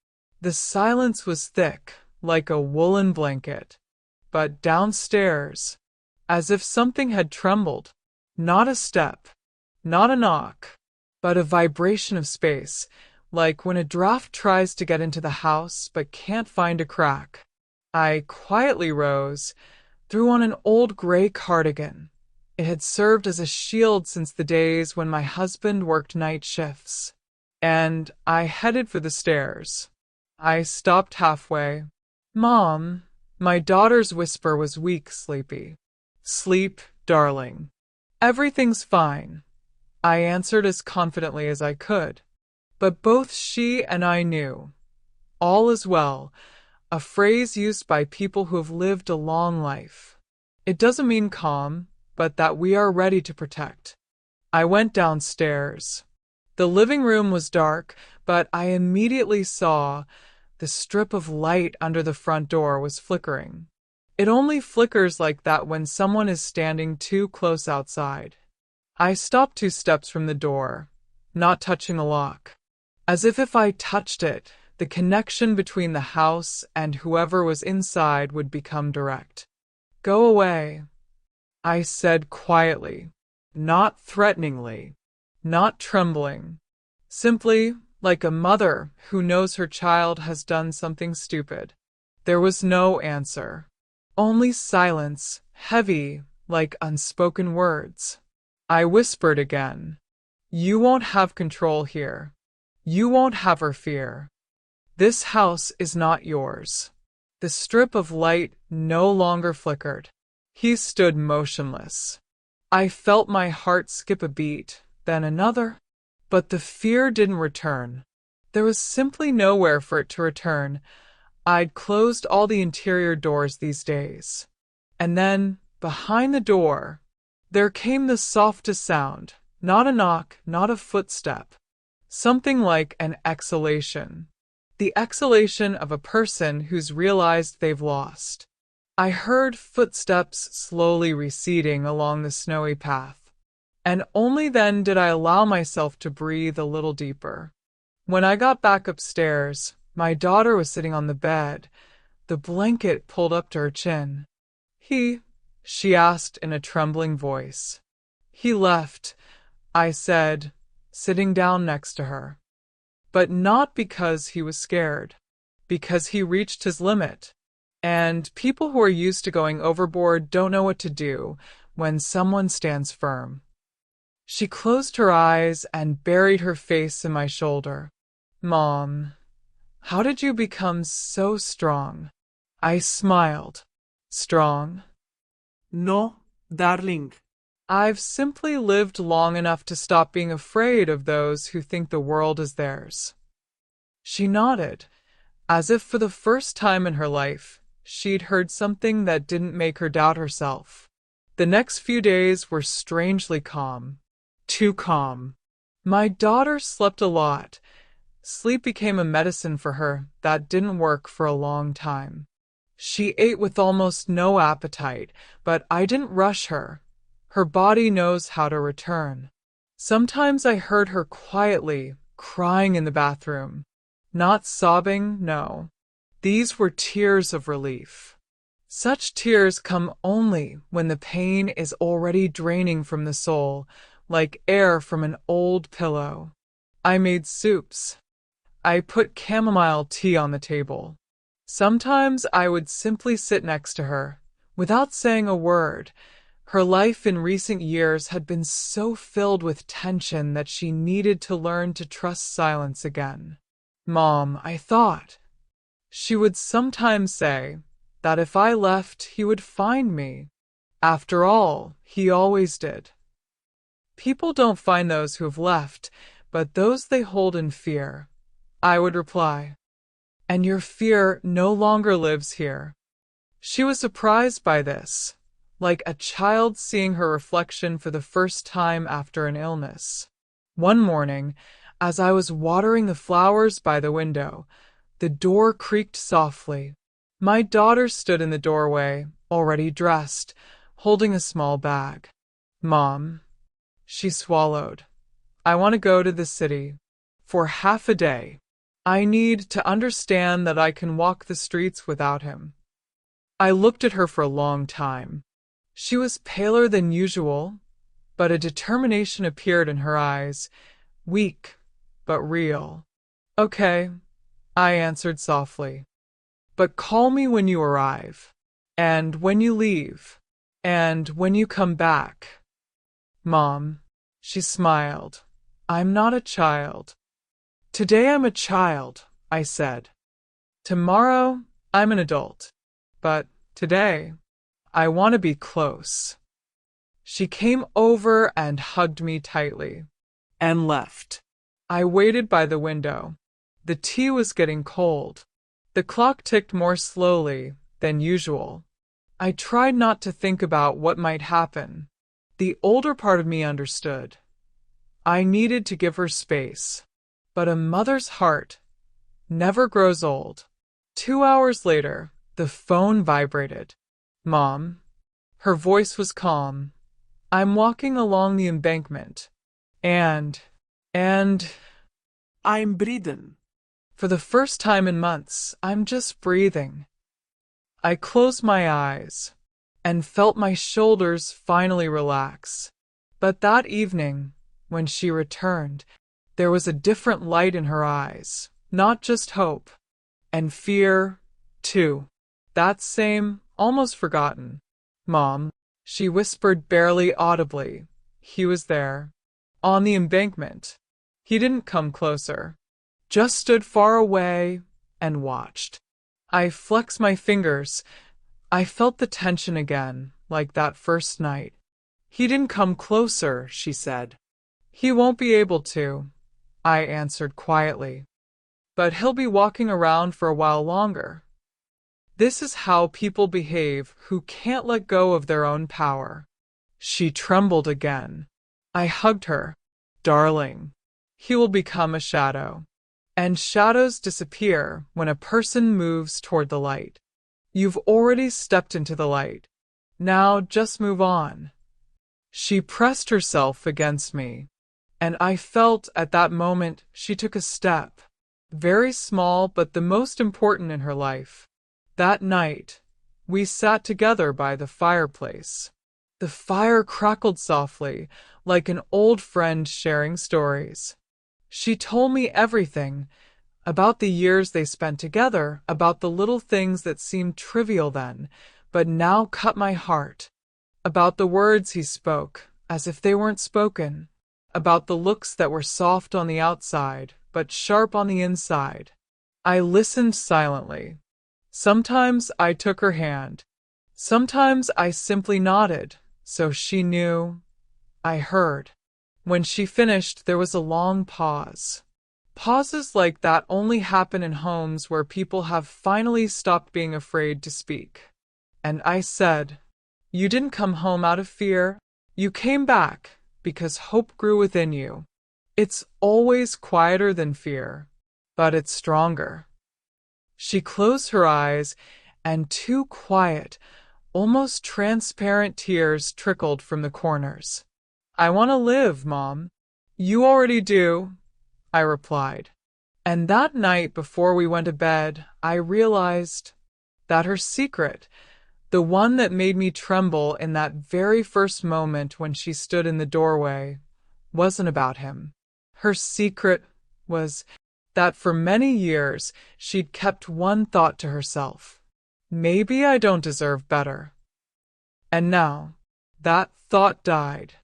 A: The silence was thick, like a woolen blanket. But downstairs, as if something had trembled. Not a step, not a knock, but a vibration of space, like when a draft tries to get into the house but can't find a crack. I quietly rose, threw on an old gray cardigan. It had served as a shield since the days when my husband worked night shifts. And I headed for the stairs. I stopped halfway. Mom, my daughter's whisper was weak, sleepy. Sleep, darling. Everything's fine, I answered as confidently as I could. But both she and I knew. All is well, a phrase used by people who have lived a long life. It doesn't mean calm, but that we are ready to protect. I went downstairs. The living room was dark, but I immediately saw the strip of light under the front door was flickering. It only flickers like that when someone is standing too close outside. I stopped 2 steps from the door, not touching the lock. As if I touched it, the connection between the house and whoever was inside would become direct. Go away, I said quietly, not threateningly, not trembling. Simply like a mother who knows her child has done something stupid. There was no answer. Only silence, heavy like unspoken words. I whispered again. You won't have control here. You won't have her fear. This house is not yours. The strip of light no longer flickered. He stood motionless. I felt my heart skip a beat, then another. But the fear didn't return. There was simply nowhere for it to return. I'd closed all the interior doors these days. And then, behind the door, there came the softest sound, not a knock, not a footstep. Something like an exhalation. The exhalation of a person who's realized they've lost. I heard footsteps slowly receding along the snowy path. And only then did I allow myself to breathe a little deeper. When I got back upstairs, my daughter was sitting on the bed, the blanket pulled up to her chin. She asked in a trembling voice. He left, I said, sitting down next to her. But not because he was scared, because he reached his limit. And people who are used to going overboard don't know what to do when someone stands firm. She closed her eyes and buried her face in my shoulder. Mom, how did you become so strong? I smiled. Strong?
B: No, darling.
A: I've simply lived long enough to stop being afraid of those who think the world is theirs. She nodded, as if for the first time in her life, she'd heard something that didn't make her doubt herself. The next few days were strangely calm. Too calm. My daughter slept a lot. Sleep became a medicine for her that didn't work for a long time. She ate with almost no appetite, but I didn't rush her. Her body knows how to return. Sometimes I heard her quietly crying in the bathroom. Not sobbing, no. These were tears of relief. Such tears come only when the pain is already draining from the soul, like air from an old pillow. I made soups. I put chamomile tea on the table. Sometimes I would simply sit next to her, without saying a word. Her life in recent years had been so filled with tension that she needed to learn to trust silence again. Mom, I thought. She would sometimes say that if I left, he would find me. After all, he always did. People don't find those who have left, but those they hold in fear. I would reply, and your fear no longer lives here. She was surprised by this, like a child seeing her reflection for the first time after an illness. One morning, as I was watering the flowers by the window, the door creaked softly. My daughter stood in the doorway, already dressed, holding a small bag. Mom, she swallowed. I want to go to the city. For half a day. I need to understand that I can walk the streets without him. I looked at her for a long time. She was paler than usual, but a determination appeared in her eyes, weak, but real. Okay, I answered softly. But call me when you arrive, and when you leave, and when you come back. Mom, she smiled. I'm not a child. Today I'm a child, I said. Tomorrow I'm an adult. But today, I want to be close. She came over and hugged me tightly.
B: And left.
A: I waited by the window. The tea was getting cold. The clock ticked more slowly than usual. I tried not to think about what might happen. The older part of me understood. I needed to give her space. But a mother's heart never grows old. 2 hours later, the phone vibrated. Mom. Her voice was calm. I'm walking along the embankment. And
B: I'm breathing.
A: for the first time in months, I'm just breathing. I closed my eyes and felt my shoulders finally relax. But that evening, when she returned, there was a different light in her eyes, not just hope, and fear, too. That same, almost forgotten. Mom, she whispered barely audibly. He was there, on the embankment. He didn't come closer, just stood far away and watched. I flexed my fingers. I felt the tension again, like that first night. He didn't come closer, she said. He won't be able to, I answered quietly. But he'll be walking around for a while longer. This is how people behave who can't let go of their own power. She trembled again. I hugged her. Darling, he will become a shadow. And shadows disappear when a person moves toward the light. You've already stepped into the light. Now just move on. She pressed herself against me. And I felt at that moment she took a step, very small but the most important in her life. That night, we sat together by the fireplace. The fire crackled softly, like an old friend sharing stories. She told me everything about the years they spent together, about the little things that seemed trivial then, but now cut my heart, about the words he spoke, as if they weren't spoken, about the looks that were soft on the outside, but sharp on the inside. I listened silently. Sometimes I took her hand. Sometimes I simply nodded, so she knew I heard. When she finished, there was a long pause. Pauses like that only happen in homes where people have finally stopped being afraid to speak. And I said, "You didn't come home out of fear. You came back because hope grew within you. It's always quieter than fear, but it's stronger." She closed her eyes, and two quiet, almost transparent tears trickled from the corners. "I want to live, Mom." "You already do," I replied. And that night before we went to bed, I realized that her secret, the one that made me tremble in that very first moment when she stood in the doorway, wasn't about him. Her secret was that for many years she'd kept one thought to herself. Maybe I don't deserve better. And now, that thought died.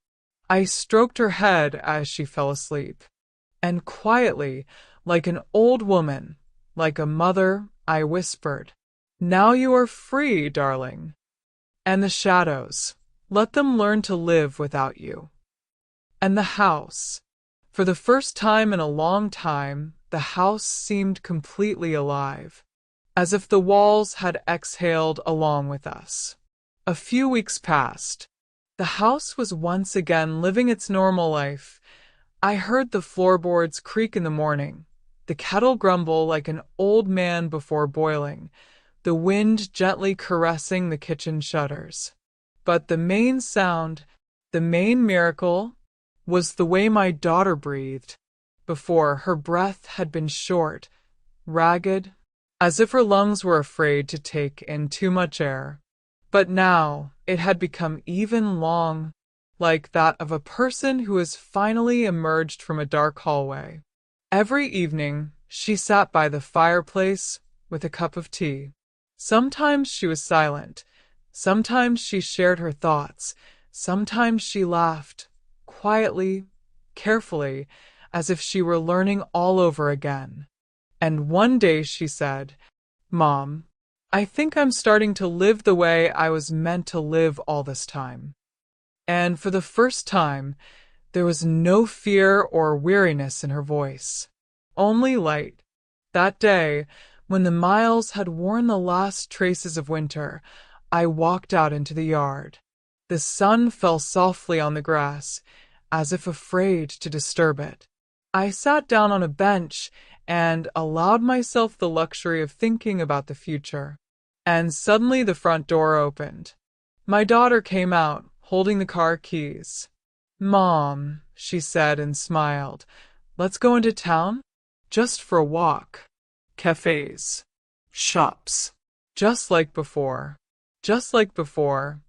A: I stroked her head as she fell asleep, and quietly, like an old woman, like a mother, I whispered, "Now you are free, darling. And the shadows, let them learn to live without you." And the house. For the first time in a long time, the house seemed completely alive, as if the walls had exhaled along with us. A few weeks passed. The house was once again living its normal life. I heard the floorboards creak in the morning, the kettle grumble like an old man before boiling, the wind gently caressing the kitchen shutters. But the main sound, the main miracle, was the way my daughter breathed. Before, her breath had been short, ragged, as if her lungs were afraid to take in too much air. But now it had become even long, like that of a person who has finally emerged from a dark hallway. Every evening, she sat by the fireplace with a cup of tea. Sometimes she was silent, sometimes she shared her thoughts, sometimes she laughed, quietly, carefully, as if she were learning all over again. And one day she said, "Mom, I think I'm starting to live the way I was meant to live all this time." And for the first time, there was no fear or weariness in her voice, only light. That day, when the miles had worn the last traces of winter, I walked out into the yard. The sun fell softly on the grass, as if afraid to disturb it. I sat down on a bench and allowed myself the luxury of thinking about the future. And suddenly the front door opened. My daughter came out, holding the car keys. "Mom," she said and smiled, "let's go into town? Just for a walk. Cafes. Shops. Just like before. Just like before.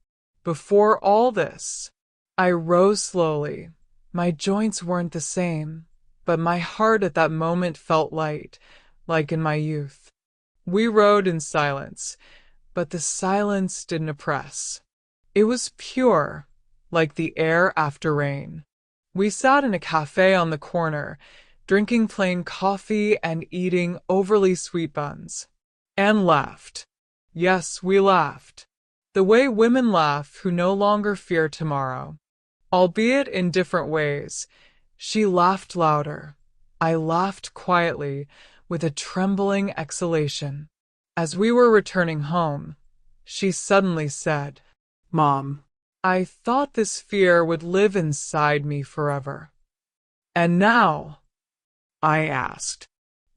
A: Before all this." I rose slowly. My joints weren't the same, but my heart at that moment felt light, like in my youth. We rode in silence, but the silence didn't oppress. It was pure, like the air after rain. We sat in a cafe on the corner, drinking plain coffee and eating overly sweet buns. And laughed. Yes, we laughed. The way women laugh who no longer fear tomorrow. Albeit in different ways. She laughed louder. I laughed quietly, with a trembling exhalation. As we were returning home, she suddenly said, "Mom, I thought this fear would live inside me forever." "And now?" I asked.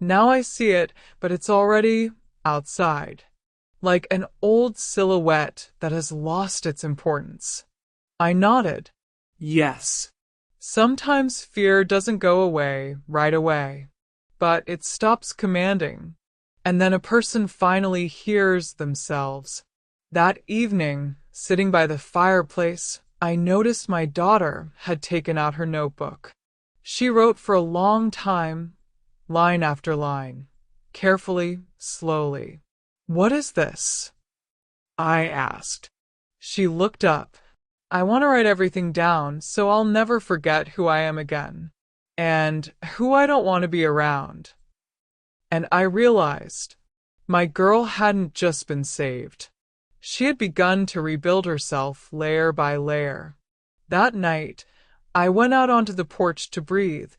A: "Now I see it, but it's already outside, like an old silhouette that has lost its importance." I nodded. "Yes. Sometimes fear doesn't go away right away, but it stops commanding, and then a person finally hears themselves. That evening, Sitting by the fireplace, I noticed my daughter had taken out her notebook. She wrote for a long time, line after line, carefully, slowly. "What is this?" I asked. She looked up. "I want to write everything down so I'll never forget who I am again, and who I don't want to be around." And I realized my girl hadn't just been saved. She had begun to rebuild herself layer by layer. That night, I went out onto the porch to breathe,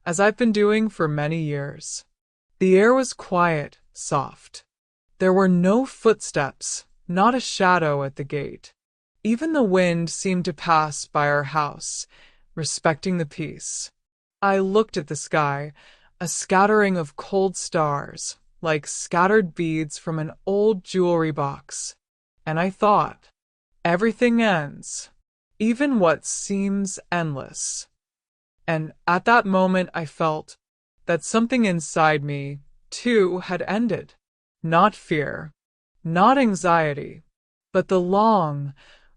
A: as I've been doing for many years. The air was quiet, soft. There were no footsteps, not a shadow at the gate. Even the wind seemed to pass by our house, respecting the peace. I looked at the sky, a scattering of cold stars, like scattered beads from an old jewelry box. And I thought, everything ends, even what seems endless. And at that moment I felt that something inside me, too, had ended. Not fear, not anxiety, but the long,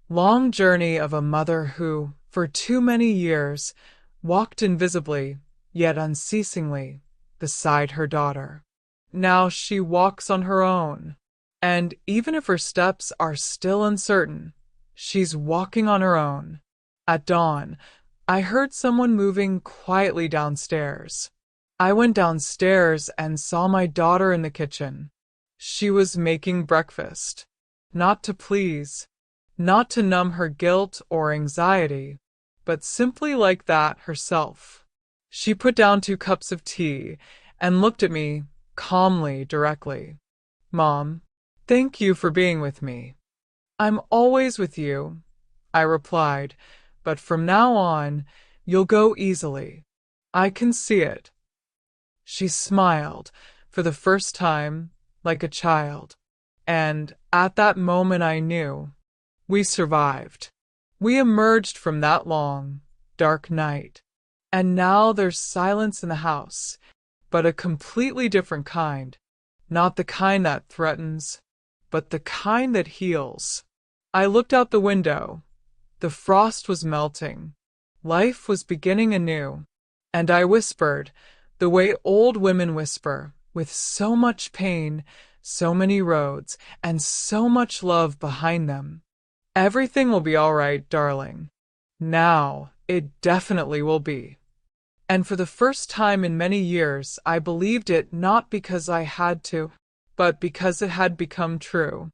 A: long journey of a mother who, for too many years, walked invisibly, yet unceasingly, beside her daughter. Now she walks on her own. And even if her steps are still uncertain, she's walking on her own. At dawn, I heard someone moving quietly downstairs. I went downstairs and saw my daughter in the kitchen. She was making breakfast, not to please, not to numb her guilt or anxiety, but simply like that herself. She put down 2 cups of tea and looked at me calmly, directly. "Mom, thank you for being with me." "I'm always with you," I replied, "but from now on, you'll go easily. I can see it." She smiled, for the first time, like a child. And at that moment I knew we survived. We emerged from that long, dark night. And now there's silence in the house, but a completely different kind. Not the kind that threatens, but the kind that heals. I looked out the window. The frost was melting. Life was beginning anew. And I whispered, the way old women whisper, with so much pain, so many roads, and so much love behind them. "Everything will be all right, darling. Now it definitely will be." And for the first time in many years, I believed it not because I had to, but because it had become true.